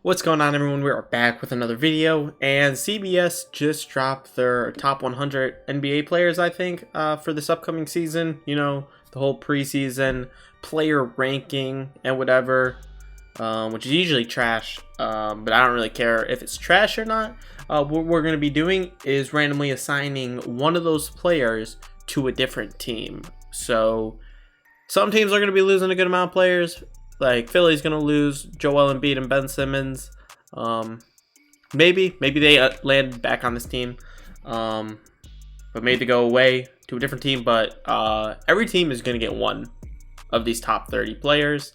What's going on, everyone? We are back with another video, and CBS just dropped their top 100 NBA players, I think, for this upcoming season. You know, the whole preseason player ranking and whatever, which is usually trash, but I don't really care if it's trash or not. What we're going to be doing is randomly assigning one of those players to a different team. So some teams are going to be losing a good amount of players. Like Philly's gonna lose Joel Embiid and Ben Simmons. Maybe they land back on this team, but maybe they go away to a different team. But every team is gonna get one of these top 30 players.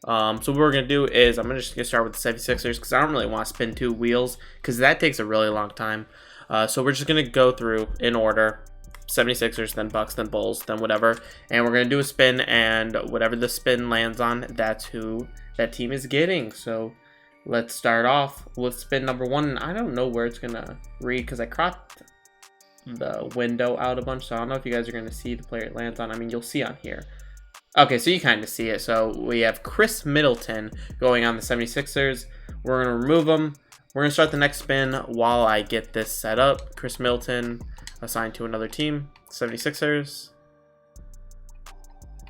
So what we're gonna do is I'm just gonna start with the 76ers because I don't really want to spin two wheels because that takes a really long time. So we're just gonna go through in order. 76ers, then Bucks, then Bulls, then whatever, and we're gonna do a spin, and whatever the spin lands on, that's who that team is getting. So let's start off with spin number one. I don't know where it's gonna read because I cropped the window out a bunch, so I don't know if you guys are gonna see the player it lands on. I mean, you'll see on here. Okay, so you kind of see it. So we have Chris Middleton going on the 76ers. We're gonna remove him. We're gonna start the next spin while I get this set up. Chris Middleton assigned to another team, 76ers.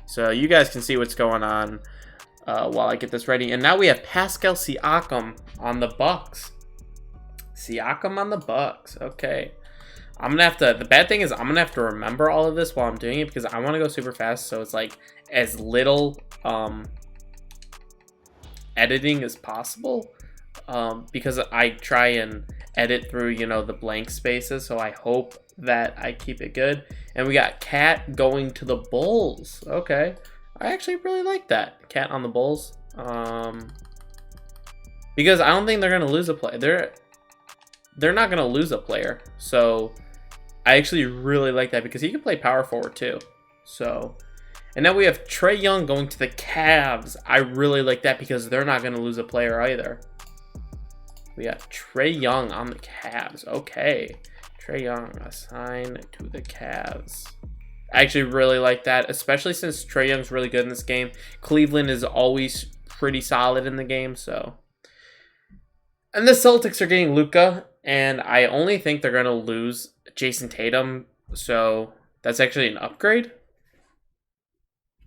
So you guys can see what's going on while I get this ready. And now we have Pascal Siakam on the Bucks. Siakam on the Bucks. Okay. I'm gonna have to, the bad thing is I'm gonna have to remember all of this while I'm doing it because I want to go super fast, so it's like as little editing as possible. Because I try and edit through, you know, the blank spaces, so I hope that I keep it good. And we got Cat going to the Bulls. Okay, I actually really like that. Cat on the Bulls. Because I don't think they're gonna lose a player. They're not gonna lose a player. So I actually really like that because he can play power forward too. So, and then we have Trae Young going to the Cavs. I really like that because they're not gonna lose a player either. We got Trae Young on the Cavs. Okay. Trae Young assigned to the Cavs. I actually really like that, especially since Trae Young's really good in this game. Cleveland is always pretty solid in the game, so. And the Celtics are getting Luka, and I only think they're going to lose Jason Tatum, so that's actually an upgrade.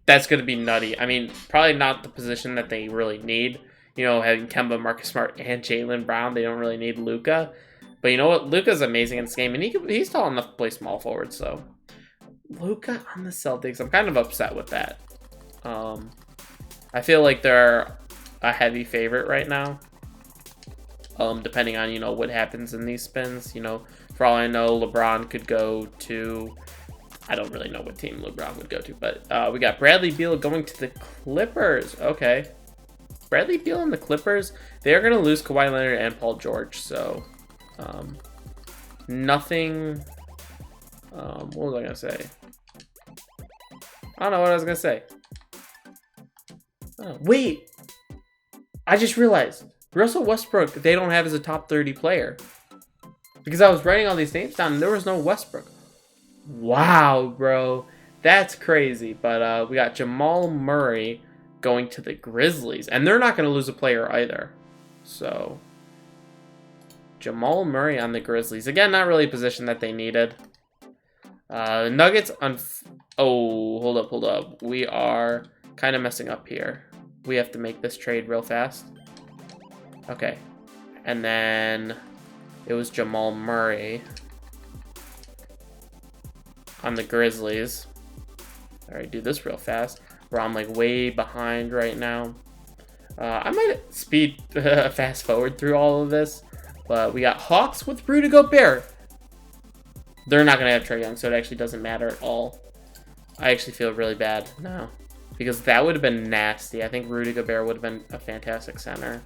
That's going to be nutty. I mean, probably not the position that they really need. You know, having Kemba, Marcus Smart, and Jaylen Brown, they don't really need Luka. But you know what? Luka's amazing in this game, and he's tall enough to play small forward. So, Luka on the Celtics, I'm kind of upset with that. I feel like they're a heavy favorite right now. Depending on, you know, what happens in these spins. You know, for all I know, LeBron could go to, I don't really know what team LeBron would go to, but we got Bradley Beal going to the Clippers. Okay. Bradley Beal and the Clippers, they are going to lose Kawhi Leonard and Paul George, so nothing, what was I going to say? I don't know what I was going to say. Oh, wait, I just realized, Russell Westbrook, they don't have as a top 30 player, because I was writing all these names down and there was no Westbrook. Wow, bro, that's crazy, but we got Jamal Murray going to the Grizzlies, and they're not going to lose a player either. So Jamal Murray on the Grizzlies, again, not really a position that they needed. Nuggets on hold up, we are kind of messing up here. We have to make this trade real fast. Okay, and then it was Jamal Murray on the Grizzlies. All right, do this real fast. Where I'm like way behind right now. I might speed fast forward through all of this, but we got Hawks with Rudy Gobert. They're not gonna have Trae Young, so it actually doesn't matter at all. I actually feel really bad now because that would have been nasty. I think Rudy Gobert would have been a fantastic center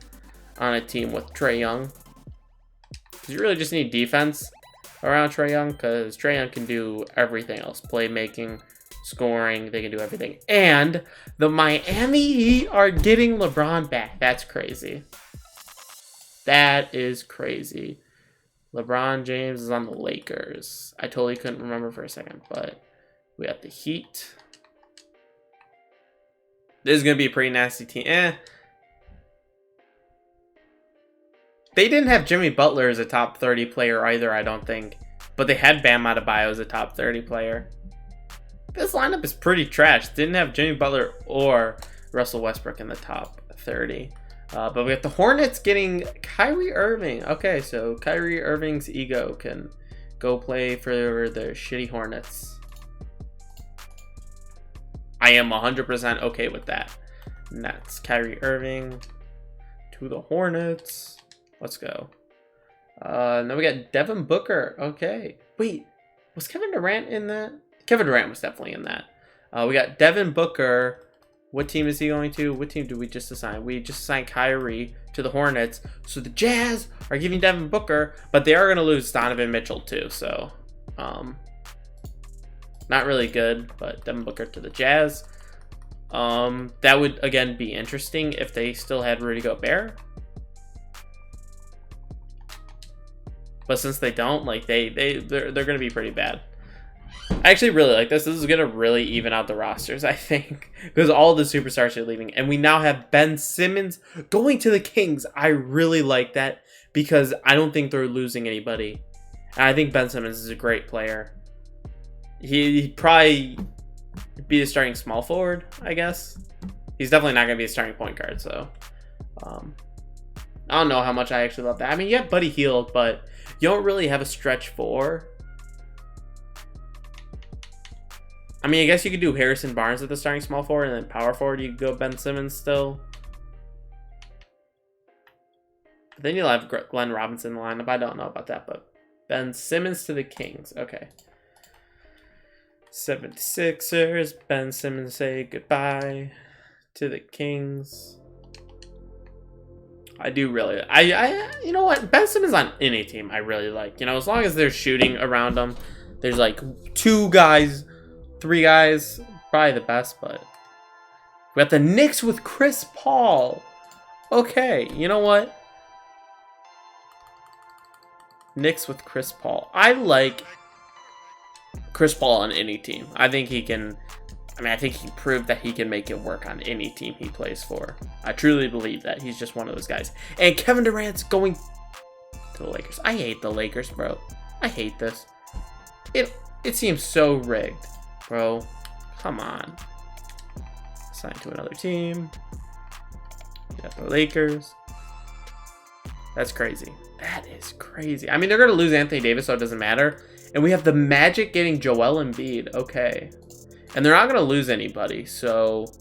on a team with Trae Young. You really just need defense around Trae Young because Trae Young can do everything else: playmaking, scoring, they can do everything. And the Miami Heat are getting LeBron back. That's crazy. That is crazy. LeBron James is on the Lakers. I totally couldn't remember for a second, but we have the Heat. This is going to be a pretty nasty team. They didn't have Jimmy Butler as a top 30 player either, I don't think. But they had Bam Adebayo as a top 30 player. This lineup is pretty trash. Didn't have Jimmy Butler or Russell Westbrook in the top 30. But we got the Hornets getting Kyrie Irving. Okay, so Kyrie Irving's ego can go play for the shitty Hornets. I am 100% okay with that. And that's Kyrie Irving to the Hornets. Let's go. Then we got Devin Booker. Okay. Wait, was Kevin Durant in that? Kevin Durant was definitely in that. We got Devin Booker. What team is he going to? What team did we just assign? We just assigned Kyrie to the Hornets. So the Jazz are giving Devin Booker, but they are going to lose Donovan Mitchell too. So, not really good, but Devin Booker to the Jazz. That would, again, be interesting if they still had Rudy Gobert. But since they don't, like, they're going to be pretty bad. I actually really like this. This is going to really even out the rosters, I think. Because all the superstars are leaving. And we now have Ben Simmons going to the Kings. I really like that because I don't think they're losing anybody. And I think Ben Simmons is a great player. He'd probably be the starting small forward, I guess. He's definitely not going to be a starting point guard, so. I don't know how much I actually love that. I mean, yeah, Buddy Hield, but you don't really have a stretch four. I mean, I guess you could do Harrison Barnes at the starting small forward, and then power forward, you could go Ben Simmons still. But then you'll have Glenn Robinson in the lineup. I don't know about that, but Ben Simmons to the Kings. Okay. 76ers. Ben Simmons say goodbye to the Kings. I do really... you know what? Ben Simmons on any team I really like. You know, as long as there's shooting around him. There's like 2 guys... 3 guys, probably the best, but we got the Knicks with Chris Paul. Okay, you know what? Knicks with Chris Paul. I like Chris Paul on any team. I think he can, I think he proved that he can make it work on any team he plays for. I truly believe that. He's just one of those guys. And Kevin Durant's going to the Lakers. I hate the Lakers, bro. I hate this. It seems so rigged. Bro, come on. Assign to another team. You got the Lakers. That's crazy. That is crazy. I mean, they're going to lose Anthony Davis, so it doesn't matter. And we have the Magic getting Joel Embiid. Okay. And they're not going to lose anybody, so...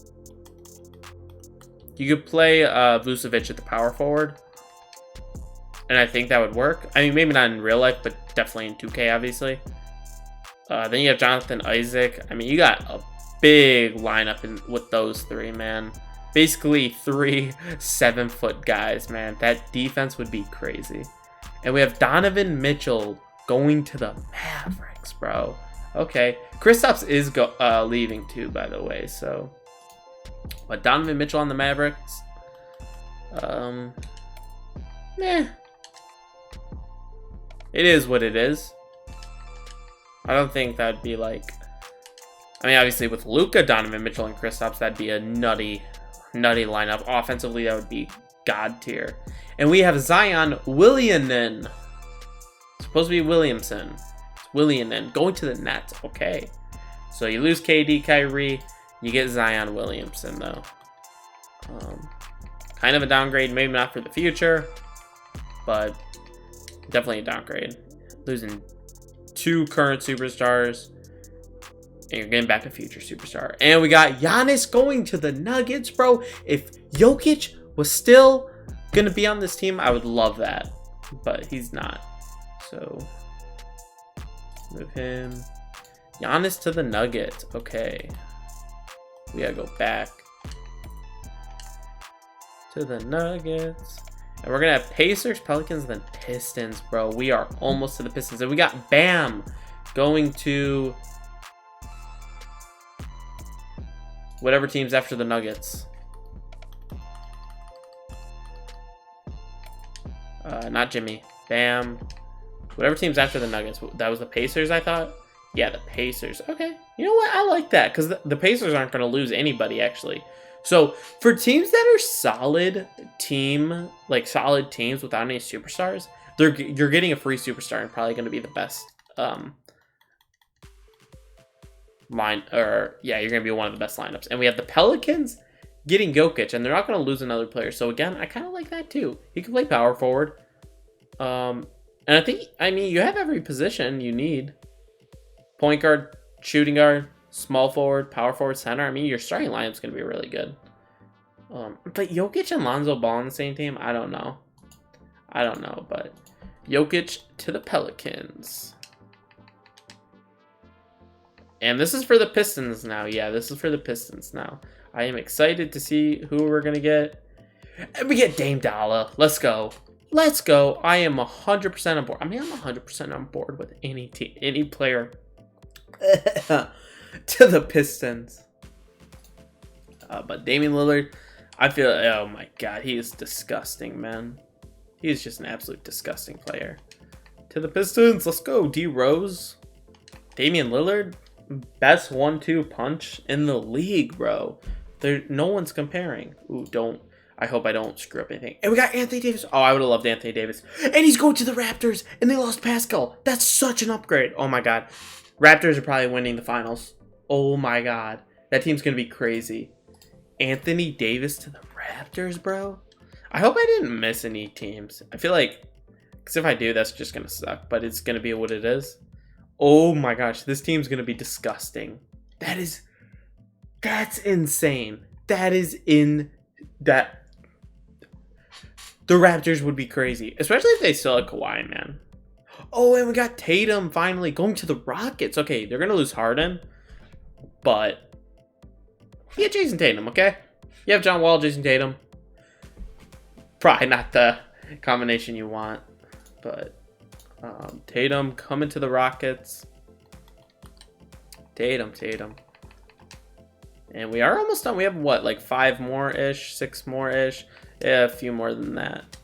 You could play Vucevic at the power forward. And I think that would work. I mean, maybe not in real life, but definitely in 2K, obviously. Then you have Jonathan Isaac. I mean, you got a big lineup with those 3, man. Basically 3 7-foot guys, man. That defense would be crazy. And we have Donovan Mitchell going to the Mavericks, bro. Okay. Kristaps is leaving too, by the way. So, but Donovan Mitchell on the Mavericks. It is what it is. I don't think that'd be like... I mean, obviously with Luka, Donovan Mitchell, and Kristaps, that'd be a nutty lineup. Offensively, that would be god tier. And we have Zion Williamson. Supposed to be Williamson. It's Williamson going to the Nets. Okay. So you lose KD, Kyrie. You get Zion Williamson, though. Kind of a downgrade. Maybe not for the future. But definitely a downgrade. Losing 2 current superstars, and you're getting back a future superstar. And we got Giannis going to the Nuggets, bro. If Jokic was still gonna be on this team, I would love that, but he's not. So move him. Giannis to the Nuggets. Okay, we gotta go back to the Nuggets. And we're going to have Pacers, Pelicans, then Pistons, bro. We are almost to the Pistons. And we got Bam going to whatever team's after the Nuggets. Not Jimmy. Bam. Whatever team's after the Nuggets. That was the Pacers, I thought? Yeah, the Pacers. Okay. You know what? I like that because the Pacers aren't going to lose anybody, actually. So for teams that are solid teams without any superstars, you're getting a free superstar and probably going to be the best you're going to be one of the best lineups. And we have the Pelicans getting Jokic, and they're not going to lose another player. So again, I kind of like that too. He can play power forward. And I mean, you have every position you need. Point guard, shooting guard, small forward, power forward, center. I mean, your starting lineup's going to be really good. But Jokic and Lonzo Ball on the same team, I don't know. But Jokic to the Pelicans. And this is for the Pistons now. Yeah, this is for the Pistons now. I am excited to see who we're going to get. And we get Dame Dollar. Let's go. Let's go. I am 100% on board. I mean, I'm 100% on board with any team, any player to the Pistons. But Damian Lillard, I feel, oh my God, he is disgusting, man. He is just an absolute disgusting player. To the Pistons, let's go. D Rose, Damian Lillard, best 1-2 punch in the league, bro. No one's comparing. Ooh, I hope I don't screw up anything. And we got Anthony Davis. Oh, I would have loved Anthony Davis. And he's going to the Raptors, and they lost Pascal. That's such an upgrade. Oh my God. Raptors are probably winning the finals. Oh my God. That team's going to be crazy. Anthony Davis to the Raptors, bro. I hope I didn't miss any teams. I feel like, because if I do, that's just going to suck. But it's going to be what it is. Oh my gosh. This team's going to be disgusting. That's insane. The Raptors would be crazy. Especially if they still had Kawhi, man. Oh, and we got Tatum finally going to the Rockets. Okay, they're going to lose Harden. But you get Jason Tatum, okay? You have John Wall, Jason Tatum. Probably not the combination you want. But Tatum coming to the Rockets. Tatum. And we are almost done. We have what, like 5 more-ish? 6 more-ish? Yeah, a few more than that.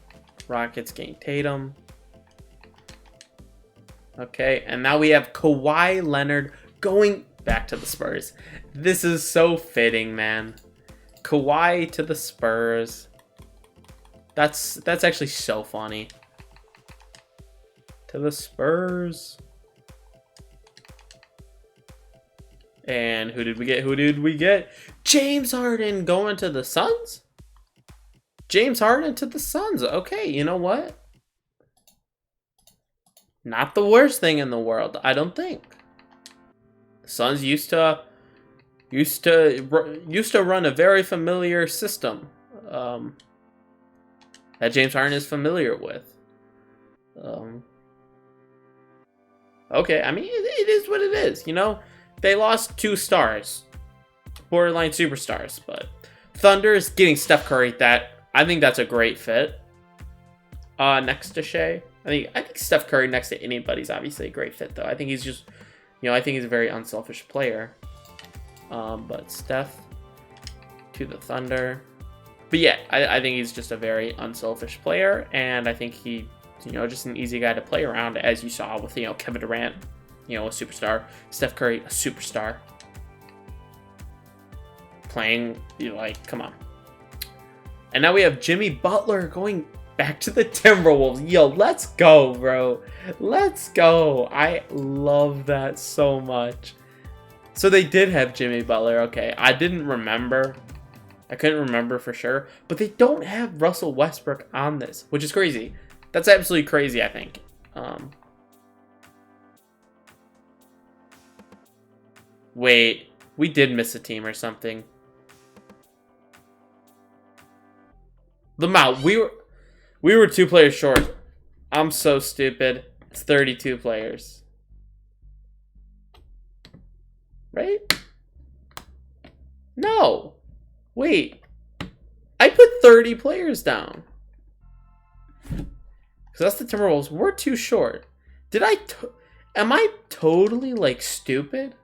Rockets getting Tatum. Okay, and now we have Kawhi Leonard going back to the Spurs. This is so fitting, man. Kawhi to the Spurs. That's actually so funny. To the Spurs. And who did we get? James Harden going to the Suns? James Harden to the Suns. Okay, you know what? Not the worst thing in the world, I don't think. The Suns used to run a very familiar system that James Harden is familiar with. Okay, I mean, it is what it is, you know? They lost 2 stars. Borderline superstars, but Thunder is getting Steph Curry. I think that's a great fit. Next to Shea. I think Steph Curry next to anybody's obviously a great fit, though. I think he's just, I think he's a very unselfish player. But Steph to the Thunder. But yeah, I think he's just a very unselfish player, and I think he, just an easy guy to play around, as you saw with, Kevin Durant, a superstar. Steph Curry, a superstar. Playing, come on. And now we have Jimmy Butler going back to the Timberwolves. Yo, let's go, bro. Let's go. I love that so much. So they did have Jimmy Butler. Okay, I didn't remember. I couldn't remember for sure. But they don't have Russell Westbrook on this, which is crazy. That's absolutely crazy, I think. Wait, we did miss a team or something. The Mount, we were 2 players short. I'm so stupid. It's 32 players. Right? No. Wait. I put 30 players down. Because that's the Timberwolves. We're too short. Am I totally, stupid?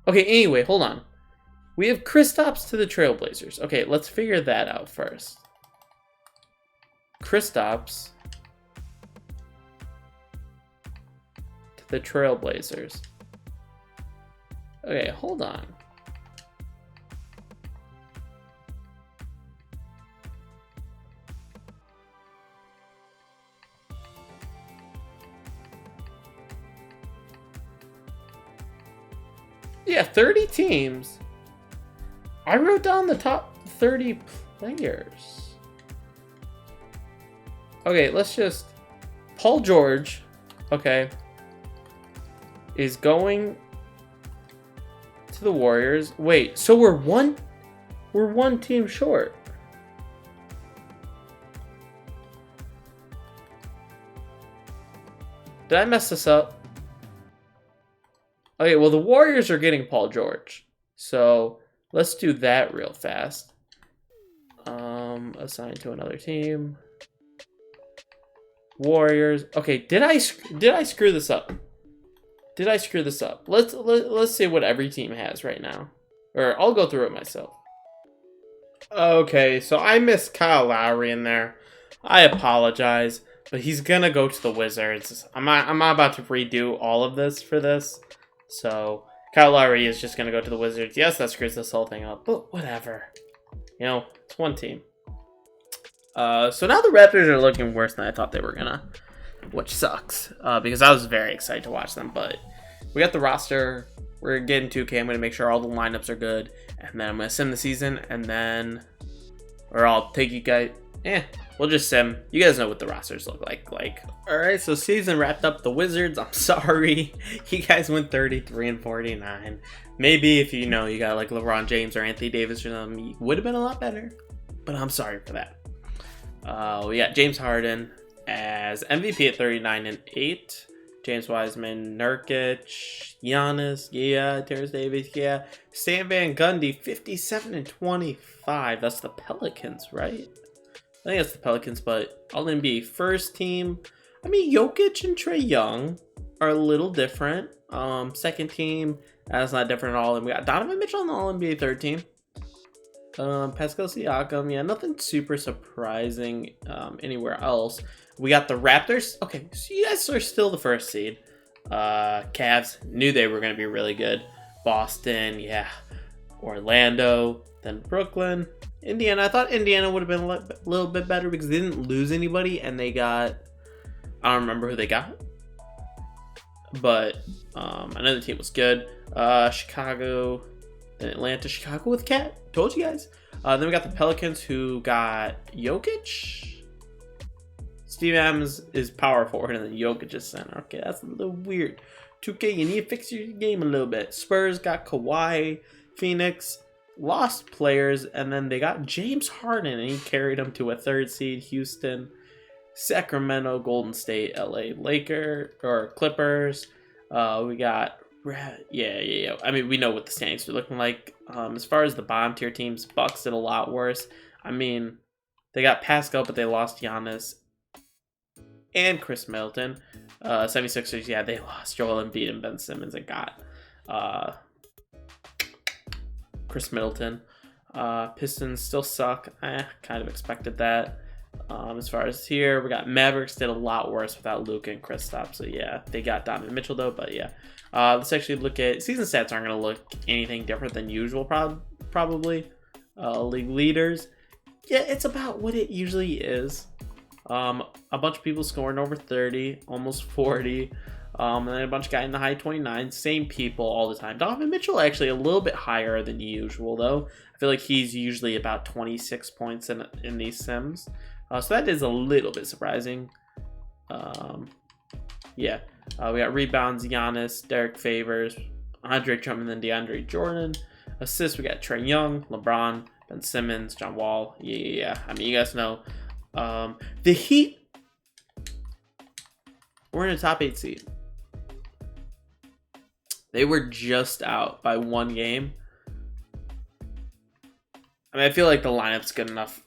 Okay, anyway, hold on. We have Kristaps to the Trailblazers. Okay, let's figure that out first. Kristaps to the Trailblazers. Okay, hold on. Yeah, 30 teams. I wrote down the top 30 players. Okay, let's just... Paul George, okay, is going to the Warriors. Wait, so we're one team short. Did I mess this up? Okay, well, the Warriors are getting Paul George. So, let's do that real fast. Assign to another team. Warriors. Okay, did I screw this up? Did I screw this up? Let's see what every team has right now. Or, I'll go through it myself. Okay, so I missed Kyle Lowry in there. I apologize. But he's gonna go to the Wizards. I'm not about to redo all of this for this. So, Kyle Lowry is just gonna go to the Wizards. Yes, that screws this whole thing up, but whatever. You know, it's one team. So now the Raptors are looking worse than I thought they were gonna, which sucks. Because I was very excited to watch them, but we got the roster. We're getting 2K. I'm gonna make sure all the lineups are good, and then I'm gonna sim the season, and then, or I'll take you guys. We'll just sim. You guys know what the rosters look like. Alright, so season wrapped up. The Wizards, I'm sorry. You guys went 33-49. Maybe if you got like LeBron James or Anthony Davis or something, you would have been a lot better. But I'm sorry for that. We got James Harden as MVP at 39-8. James Wiseman, Nurkic, Giannis, Terrence Davis, Stan Van Gundy, 57-25. That's the Pelicans, right? I think that's the Pelicans, but All NBA first team. I mean, Jokic and Trae Young are a little different. Second team, that's not different at all. And we got Donovan Mitchell on the All NBA third team. Pascal Siakam, yeah, nothing super surprising anywhere else. We got the Raptors. Okay, so you guys are still the first seed. Cavs, knew they were going to be really good. Boston, yeah. Orlando, then Brooklyn. Indiana, I thought Indiana would have been a little bit better because they didn't lose anybody and they got, I don't remember who they got, but I know the team was good. Chicago, then Atlanta. Chicago with Cat, told you guys. Then we got the Pelicans who got Jokic. Steve Adams is power forward and then Jokic is center. Okay, that's a little weird. 2K, you need to fix your game a little bit. Spurs got Kawhi. Phoenix lost players, and then they got James Harden, and he carried them to a third seed. Houston, Sacramento, Golden State, LA Clippers. We got yeah. I mean, we know what the standings are looking like. As far as the bottom tier teams, Bucks did a lot worse. I mean, they got Pascal, but they lost Giannis and Chris Middleton. 76ers, yeah, they lost Joel Embiid and Ben Simmons and got Chris Middleton. Pistons still suck. Kind of expected that. As far as here, we got Mavericks did a lot worse without Luka and Kristaps. So yeah, they got Donovan Mitchell though. But yeah, let's actually look at season stats. Aren't going to look anything different than usual. Probably league leaders. Yeah, it's about what it usually is. A bunch of people scoring over 30, almost 40. And then a bunch of guys in the high 29. Same people all the time. Donovan Mitchell actually a little bit higher than usual, though. I feel like he's usually about 26 points in these sims. So that is a little bit surprising. Yeah. We got rebounds, Giannis, Derek Favors, Andre Drummond, and DeAndre Jordan. Assists, we got Trae Young, LeBron, Ben Simmons, John Wall. Yeah. I mean, you guys know. The Heat, we're in a top 8 seed. They were just out by 1 game. I mean, I feel like the lineup's good enough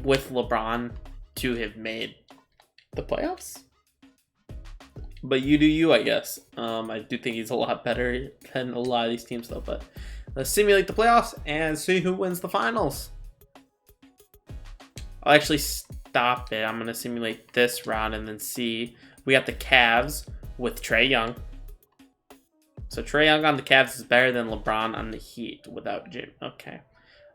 with LeBron to have made the playoffs. But you do you, I guess. I do think he's a lot better than a lot of these teams, though. But let's simulate the playoffs and see who wins the finals. I'll actually stop it. I'm going to simulate this round and then see. We got the Cavs with Trae Young. So Trae Young on the Cavs is better than LeBron on the Heat without Jim. Okay.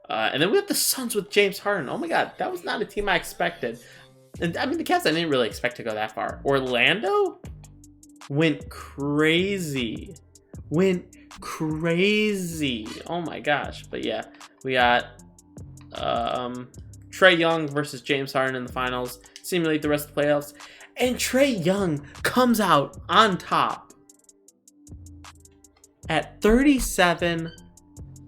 And then we have the Suns with James Harden. Oh my God, that was not a team I expected. And I mean, the Cavs I didn't really expect to go that far. Orlando went crazy. Went crazy. Oh my gosh. But yeah, we got Trae Young versus James Harden in the finals. Simulate the rest of the playoffs. And Trae Young comes out on top at 37,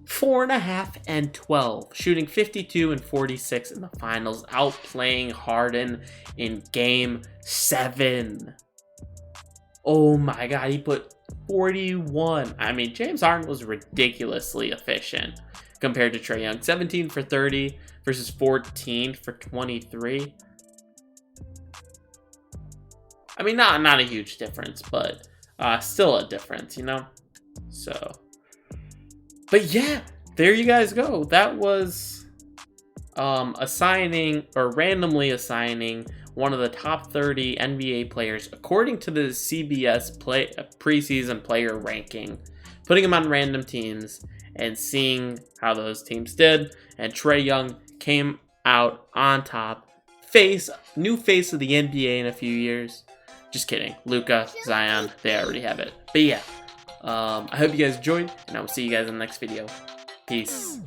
4.5, and 12, shooting 52 and 46 in the finals, outplaying Harden in Game 7. Oh my god, he put 41. I mean, James Harden was ridiculously efficient compared to Trae Young. 17 for 30 versus 14 for 23. I mean, not a huge difference, but still a difference, you know? So, but yeah, there you guys go. That was assigning or randomly assigning one of the top 30 NBA players according to the CBS preseason player ranking, putting them on random teams and seeing how those teams did. And Trae Young came out on top, new face of the NBA in a few years. Just kidding. Luka, Zion, they already have it. But yeah, I hope you guys enjoyed, and I will see you guys in the next video. Peace.